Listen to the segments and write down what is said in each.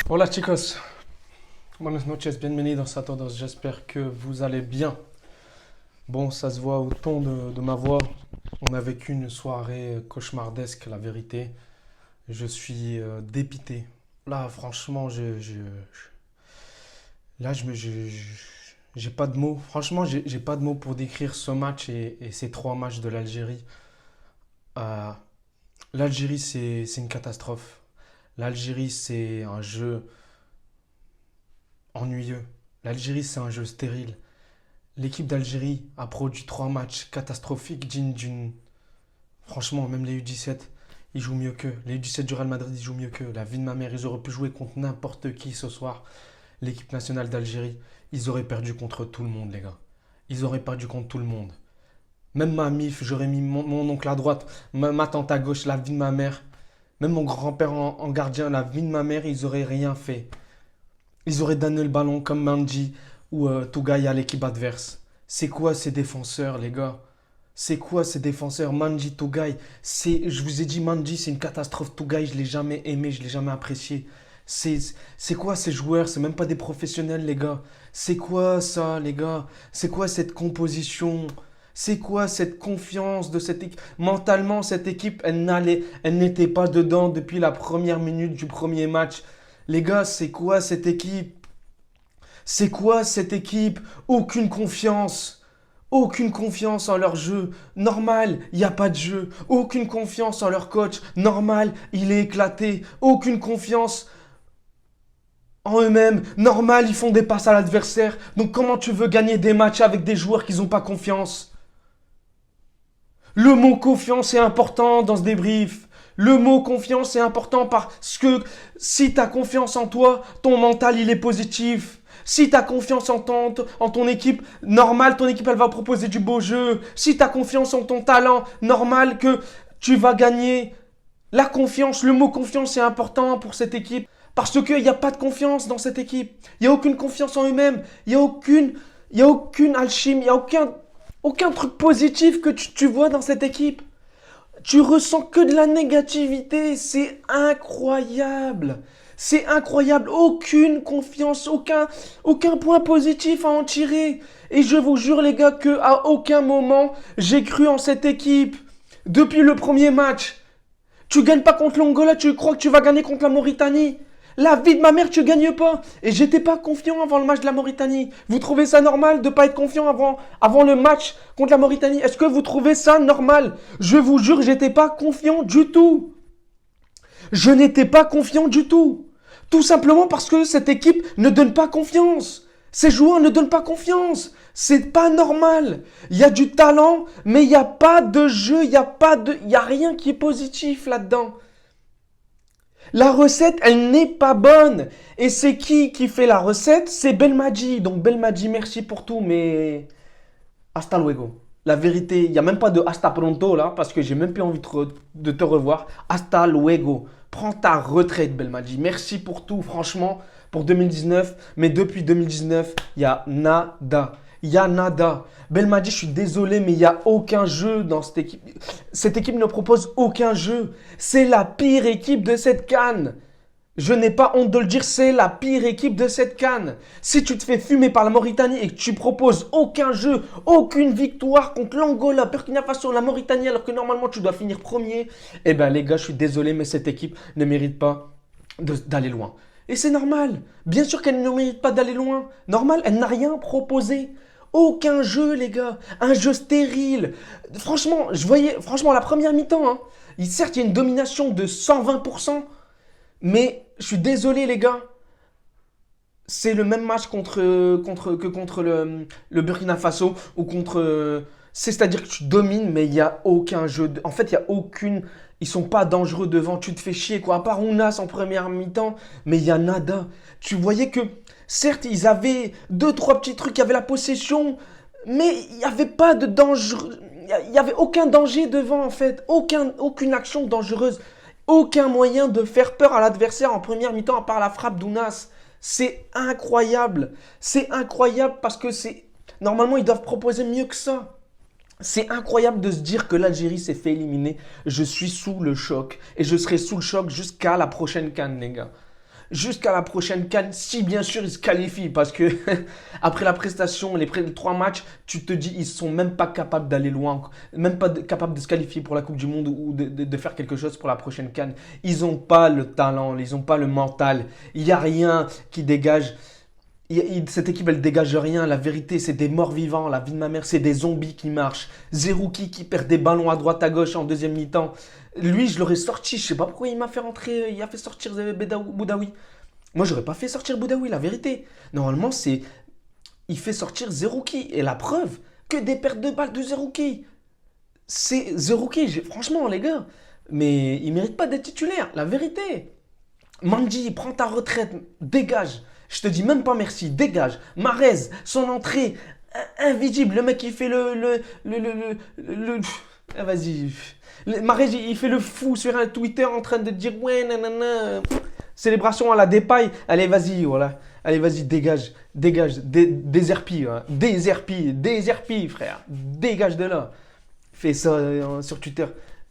Hola chicos, buenas noches, bienvenidos a todos, j'espère que vous allez bien. Bon, ça se voit au ton de ma voix, on a vécu une soirée cauchemardesque, la vérité. Je suis dépité. Là, franchement, là, j'ai pas de mots. Franchement, j'ai pas de mots pour décrire ce match et ces trois matchs de l'Algérie. Euh, L'Algérie, c'est une catastrophe. L'Algérie, c'est un jeu ennuyeux. L'Algérie, c'est un jeu stérile. L'équipe d'Algérie a produit trois matchs catastrophiques dignes d'une. Franchement, même les U17, ils jouent mieux qu'eux. Les U17 du Real Madrid, ils jouent mieux qu'eux. La vie de ma mère, ils auraient pu jouer contre n'importe qui ce soir. L'équipe nationale d'Algérie, ils auraient perdu contre tout le monde, les gars. Ils auraient perdu contre tout le monde. Même ma mif, j'aurais mis mon oncle à droite, ma tante à gauche, la vie de ma mère. Même mon grand-père en gardien, la vie de ma mère, ils auraient rien fait. Ils auraient donné le ballon comme Manji ou Tougaï à l'équipe adverse. C'est quoi ces défenseurs, les gars? C'est quoi ces défenseurs? Manji, Tougaï, je vous ai dit, Manji, c'est une catastrophe. Tougaï, je l'ai jamais aimé, je l'ai jamais apprécié. C'est, c'est quoi ces joueurs? C'est même pas des professionnels, les gars. C'est quoi ça, les gars? C'est quoi cette composition? C'est quoi cette confiance de cette équipe? Mentalement, cette équipe, elle n'était pas dedans depuis la première minute du premier match. Les gars, c'est quoi cette équipe? C'est quoi cette équipe? Aucune confiance. Aucune confiance en leur jeu. Normal, il n'y a pas de jeu. Aucune confiance en leur coach. Normal, il est éclaté. Aucune confiance en eux-mêmes. Normal, ils font des passes à l'adversaire. Donc comment tu veux gagner des matchs avec des joueurs qui n'ont pas confiance? Le mot confiance est important dans ce débrief. Le mot confiance est important parce que si tu as confiance en toi, ton mental il est positif. Si tu as confiance en ton équipe, normal, ton équipe elle va proposer du beau jeu. Si tu as confiance en ton talent, normal que tu vas gagner. La confiance, le mot confiance est important pour cette équipe parce qu'il n'y a pas de confiance dans cette équipe. Il n'y a aucune confiance en eux-mêmes. Il y a aucune alchimie, il n'y a aucun truc positif que tu vois dans cette équipe. Tu ressens que de la négativité. C'est incroyable. C'est incroyable. Aucune confiance, aucun point positif à en tirer. Et je vous jure, les gars, qu'à aucun moment, j'ai cru en cette équipe. Depuis le premier match. Tu gagnes pas contre l'Angola, tu crois que tu vas gagner contre la Mauritanie. La vie de ma mère, tu gagnes pas. Et j'étais pas confiant avant le match de la Mauritanie. Vous trouvez ça normal de pas être confiant avant le match contre la Mauritanie? Est-ce que vous trouvez ça normal? Je vous jure, j'étais pas confiant du tout. Je n'étais pas confiant du tout. Tout simplement parce que cette équipe ne donne pas confiance. Ces joueurs ne donnent pas confiance. C'est pas normal. Il y a du talent, mais il n'y a pas de jeu, il y a rien qui est positif là-dedans. La recette, elle n'est pas bonne. Et c'est qui fait la recette? C'est Belmadi. Donc Belmadi, merci pour tout, mais hasta luego. La vérité, il n'y a même pas de hasta pronto là, parce que j'ai même plus envie de te revoir. Hasta luego. Prends ta retraite, Belmadi. Merci pour tout, franchement, pour 2019. Mais depuis 2019, il y a nada. Il y a nada. Belmadi, je suis désolé, mais il n'y a aucun jeu dans cette équipe. Cette équipe ne propose aucun jeu. C'est la pire équipe de cette CAN. Je n'ai pas honte de le dire, c'est la pire équipe de cette CAN. Si tu te fais fumer par la Mauritanie et que tu proposes aucun jeu, aucune victoire contre l'Angola, Burkina Faso, la Mauritanie, alors que normalement tu dois finir premier, eh ben les gars, je suis désolé, mais cette équipe ne mérite pas d'aller loin. Et c'est normal. Bien sûr qu'elle ne mérite pas d'aller loin. Normal, elle n'a rien proposé. Aucun jeu, les gars. Un jeu stérile. Franchement, franchement, la première mi-temps, hein, certes, il y a une domination de 120%, mais je suis désolé, les gars. C'est le même match que contre le Burkina Faso ou contre. C'est-à-dire que tu domines, mais il n'y a aucun jeu. En fait, il n'y a aucune. Ils sont pas dangereux devant. Tu te fais chier, quoi. À part Ounas en première mi-temps, mais il y a nada. Tu voyais que, certes, ils avaient deux, trois petits trucs, il y avait la possession, mais il n'y avait pas de danger. Il n'y avait aucun danger devant, en fait. Aucune action dangereuse. Aucun moyen de faire peur à l'adversaire en première mi-temps, à part la frappe d'Ounas. C'est incroyable. C'est incroyable parce que c'est. Normalement, ils doivent proposer mieux que ça. C'est incroyable de se dire que l'Algérie s'est fait éliminer. Je suis sous le choc. Et je serai sous le choc jusqu'à la prochaine CAN, les gars. jusqu'à la prochaine CAN, si bien sûr ils se qualifient. Parce que après la prestation, les 3 matchs, tu te dis ils sont même pas capables d'aller loin, même pas capables de se qualifier pour la Coupe du Monde ou de faire quelque chose pour la prochaine CAN. Ils n'ont pas le talent, ils n'ont pas le mental. Il n'y a rien qui dégage. Cette équipe, elle dégage rien. La vérité, c'est des morts vivants. La vie de ma mère, c'est des zombies qui marchent. Zerouki qui perd des ballons à droite, à gauche en deuxième mi-temps. Lui, je l'aurais sorti. Je sais pas pourquoi il m'a fait rentrer. Il a fait sortir Boudaoui. Moi, j'aurais pas fait sortir Boudaoui, la vérité. Normalement, c'est. Il fait sortir Zerouki. Et la preuve, que des pertes de balles de Zerouki. C'est Zerouki, franchement, les gars. Mais il mérite pas d'être titulaire, la vérité. Mandy, prends ta retraite, dégage. Je te dis même pas merci, dégage. Marez, son entrée, invisible. Le mec, il fait vas-y. Marez, il fait le fou sur un Twitter en train de dire ouais, nanana. Célébration à la Depay. Allez, vas-y, voilà. Allez, vas-y, dégage, dégage. Déserpille, hein. Déserpille, frère. Dégage de là. Fais ça sur Twitter.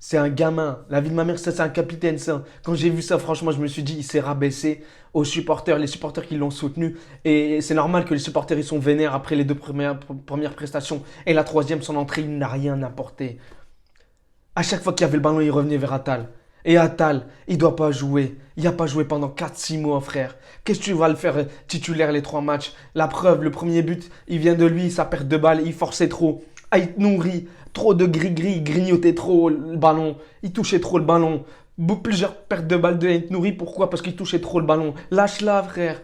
C'est un gamin. La vie de ma mère, ça, c'est un capitaine, ça. Quand j'ai vu ça, franchement, je me suis dit, il s'est rabaissé aux supporters, les supporters qui l'ont soutenu. Et c'est normal que les supporters, ils sont vénères après les 2 premières prestations. Et la troisième, son entrée, il n'a rien apporté. À chaque fois qu'il y avait le ballon, il revenait vers Attal. Et Attal, il ne doit pas jouer. Il n'a pas joué pendant 4-6 mois, frère. Qu'est-ce que tu vas le faire titulaire les 3 matchs? La preuve, le premier but, il vient de lui, sa perte de balle, il forçait trop. Aït Nouri, trop de gris-gris, il grignotait trop le ballon, il touchait trop le ballon. Plusieurs pertes de balles de Aït Nouri, pourquoi? Parce qu'il touchait trop le ballon. Lâche-la, frère.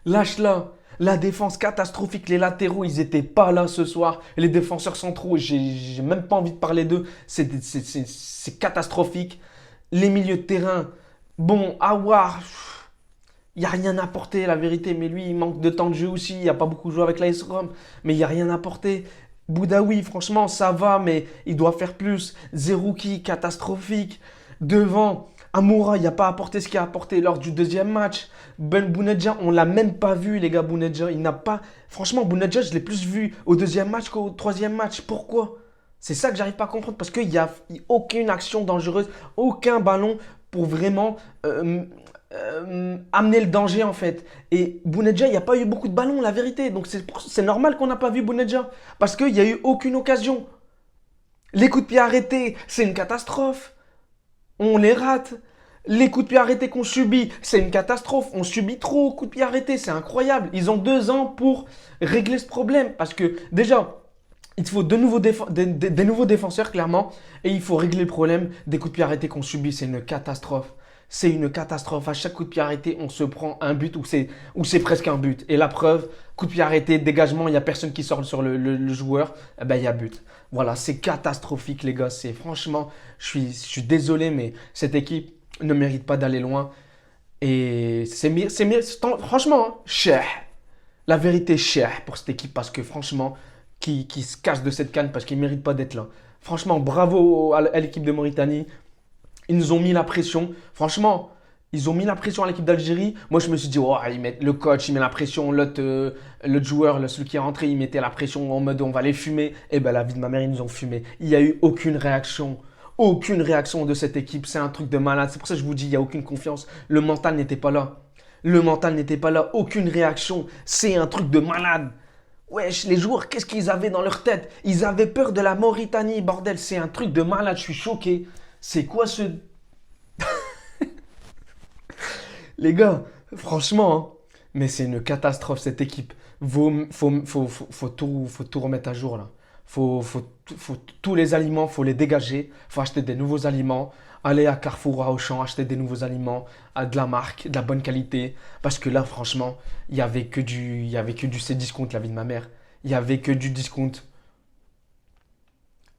Lâche-la. La défense catastrophique, les latéraux, ils n'étaient pas là ce soir. Les défenseurs centraux, j'ai même pas envie de parler d'eux. C'est catastrophique. Les milieux de terrain, bon, Aouar, il n'y a rien à apporter, la vérité. Mais lui, il manque de temps de jeu aussi. Il n'y a pas beaucoup joué avec l'AS Rome. Mais il n'y a rien à apporter. Boudaoui, franchement, ça va, mais il doit faire plus. Zerouki, catastrophique. Devant, Amoura, il n'a pas apporté ce qu'il a apporté lors du deuxième match. Ben Bounedjah, on l'a même pas vu, les gars, Bounedjah. Il n'a pas. Franchement, Bounedjah, je l'ai plus vu au deuxième match qu'au troisième match. Pourquoi? C'est ça que j'arrive pas à comprendre. Parce qu'il n'y a aucune action dangereuse, aucun ballon pour vraiment amener le danger, en fait. Et Bounedjah, il n'y a pas eu beaucoup de ballons, la vérité. Donc c'est normal qu'on n'a pas vu Bounedjah. Parce qu'il n'y a eu aucune occasion. Les coups de pied arrêtés, c'est une catastrophe. On les rate. Les coups de pied arrêtés qu'on subit, c'est une catastrophe. On subit trop coups de pied arrêtés, c'est incroyable. Ils ont 2 ans pour régler ce problème. Parce que déjà, il faut des nouveaux défenseurs, clairement. Et il faut régler le problème des coups de pied arrêtés qu'on subit. C'est une catastrophe. C'est une catastrophe. À chaque coup de pied arrêté, on se prend un but ou c'est presque un but. Et la preuve, coup de pied arrêté, dégagement, il n'y a personne qui sort sur le joueur. Eh ben, il y a but. Voilà, c'est catastrophique, les gars. Franchement, je suis désolé, mais cette équipe ne mérite pas d'aller loin. Et franchement, hein, cher. La vérité, cher pour cette équipe parce que franchement, qui se casse de cette canne parce qu'ils ne méritent pas d'être là. Franchement, bravo à l'équipe de Mauritanie. Ils nous ont mis la pression. Franchement, ils ont mis la pression à l'équipe d'Algérie. Moi, je me suis dit, oh, le coach, il met la pression. L'autre joueur, celui qui est rentré, il mettait la pression en mode on va les fumer. Et bien, la vie de ma mère, ils nous ont fumé. Il n'y a eu aucune réaction. Aucune réaction de cette équipe. C'est un truc de malade. C'est pour ça que je vous dis, il n'y a aucune confiance. Le mental n'était pas là. Le mental n'était pas là. Aucune réaction. C'est un truc de malade. Wesh, les joueurs, qu'est-ce qu'ils avaient dans leur tête? Ils avaient peur de la Mauritanie, bordel. C'est un truc de malade. Je suis choqué. C'est quoi ce... Les gars, franchement, hein, mais c'est une catastrophe cette équipe. Faut tout remettre à jour là. Tous les aliments, faut les dégager. Faut acheter des nouveaux aliments. Aller à Carrefour, à Auchan, acheter des nouveaux aliments, à de la marque, de la bonne qualité. Parce que là, franchement, il y avait que du Cdiscount, la vie de ma mère. Il y avait que du discount.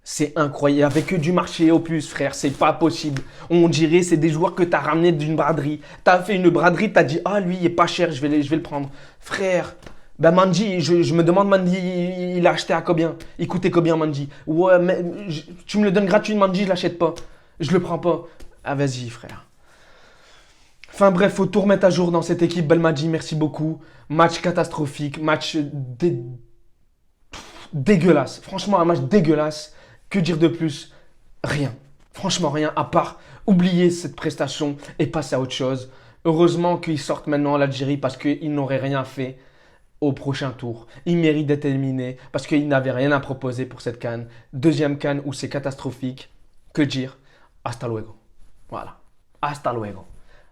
C'est incroyable. Il n'y avait que du marché au plus, frère. C'est pas possible. On dirait c'est des joueurs que tu as ramenés d'une braderie. Tu as fait une braderie, tu as dit ah, lui, il est pas cher, je vais le prendre. Frère, ben Manji, je me demande, Manji, il a acheté à combien? Il coûtait combien, Manji? Ouais, mais tu me le donnes gratuit, Manji, je l'achète pas. Je le prends pas. Ah, vas-y, frère. Enfin bref, faut tout remettre à jour dans cette équipe. Belmadi, merci beaucoup. Match catastrophique, match dégueulasse. Franchement, un match dégueulasse. Que dire de plus? Rien. Franchement, rien, à part oublier cette prestation et passer à autre chose. Heureusement qu'ils sortent maintenant l'Algérie parce qu'ils n'auraient rien fait au prochain tour. Ils méritent d'être éliminés parce qu'ils n'avaient rien à proposer pour cette CAN. Deuxième CAN où c'est catastrophique. Que dire? Hasta luego. Voilà. Hasta luego.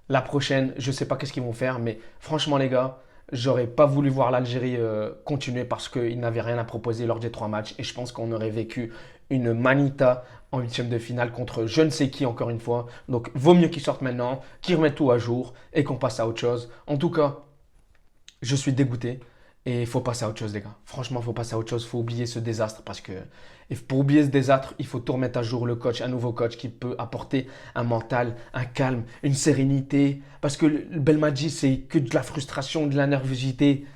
La prochaine, je ne sais pas qu'est-ce qu'ils vont faire, mais franchement les gars, j'aurais pas voulu voir l'Algérie continuer parce qu'ils n'avaient rien à proposer lors des 3 matchs et je pense qu'on aurait vécu une manita en huitième de finale contre je ne sais qui encore une fois. Donc vaut mieux qu'ils sortent maintenant, qu'ils remettent tout à jour et qu'on passe à autre chose. En tout cas, je suis dégoûté et il faut passer à autre chose les gars. Franchement, il faut passer à autre chose, il faut oublier ce désastre parce que et pour oublier ce désastre, il faut tout remettre à jour le coach, un nouveau coach qui peut apporter un mental, un calme, une sérénité. Parce que le Belmadi, c'est que de la frustration, de la nervosité.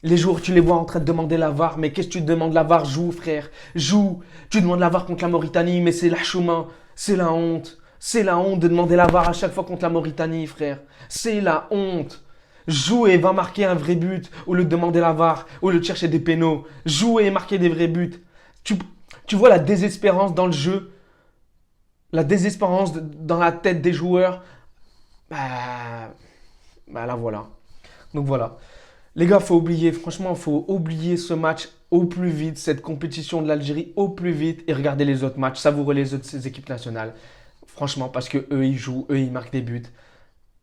Les jours, tu les vois en train de demander la VAR, mais qu'est-ce que tu demandes la VAR? Joue, frère, joue. Tu demandes la VAR contre la Mauritanie, mais c'est la chouma, c'est la honte. C'est la honte de demander la VAR à chaque fois contre la Mauritanie, frère. C'est la honte. Joue et va marquer un vrai but au lieu de demander la VAR, au lieu de chercher des pénaux. Joue et marquer des vrais buts. Tu, tu vois la désespérance dans le jeu, la désespérance dans la tête des joueurs. Là voilà. Donc voilà. Les gars, faut oublier, franchement, faut oublier ce match au plus vite, cette compétition de l'Algérie au plus vite et regarder les autres matchs, savourer les autres ces équipes nationales. Franchement, parce que eux ils jouent, eux ils marquent des buts.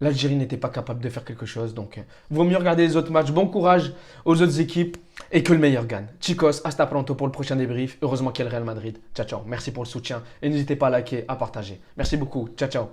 L'Algérie n'était pas capable de faire quelque chose, donc vaut mieux regarder les autres matchs. Bon courage aux autres équipes et que le meilleur gagne. Chicos, hasta pronto pour le prochain débrief. Heureusement qu'il y a le Real Madrid. Ciao, ciao. Merci pour le soutien et n'hésitez pas à liker, à partager. Merci beaucoup. Ciao, ciao.